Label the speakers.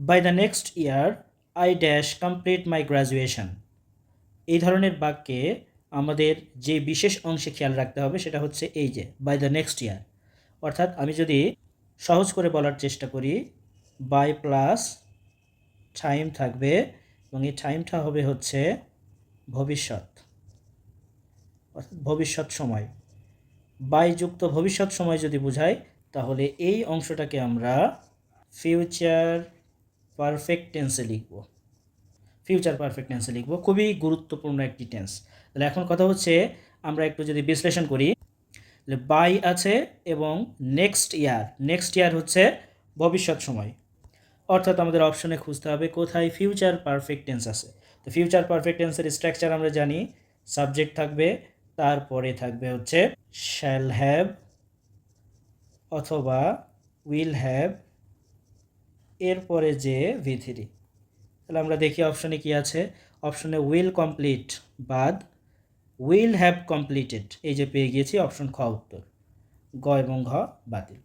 Speaker 1: By the next year I dash complete my graduation. এই ধরনের বাক্যে আমাদের যে বিশেষ অংশে খেয়াল রাখতে হবে সেটা হচ্ছে এই যে বাই দ্য নেক্সট ইয়ার। অর্থাৎ আমি যদি সহজ করে বলার চেষ্টা করি, বাই প্লাস টাইম থাকবে এবং এই টাইমটা হবে হচ্ছে ভবিষ্যৎ, অর্থাৎ ভবিষ্যৎ সময়। বাই যুক্ত ভবিষ্যৎ সময় যদি বোঝাই তাহলে এই অংশটাকে আমরা ফিউচার পারফেক্ট টেন্সে লিখব। ফিউচার পারফেক্ট টেন্সে লিখব, খুবই গুরুত্বপূর্ণ একটি টেন্স। তাহলে এখন কথা হচ্ছে আমরা একটু যদি বিশ্লেষণ করি, বাই আছে এবং নেক্সট ইয়ার হচ্ছে ভবিষ্যৎ সময়। অর্থাৎ আমাদের অপশনে খুঁজতে হবে কোথায় ফিউচার পারফেক্ট টেন্স আছে। তো ফিউচার পারফেক্ট টেন্সের স্ট্রাকচার আমরা জানি, সাবজেক্ট থাকবে, তারপরে থাকবে হচ্ছে শ্যাল হ্যাভ অথবা উইল হ্যাভ, এরপরে যে V3। তাহলে আমরা দেখি অপশনে কি আছে। অপশনে উইল কমপ্লিট বাদ উইল হ্যাভ কমপ্লিটেড, এই যে পেয়ে গিয়েছি অপশন খ উত্তর, গ এবং ঘ বাতিল।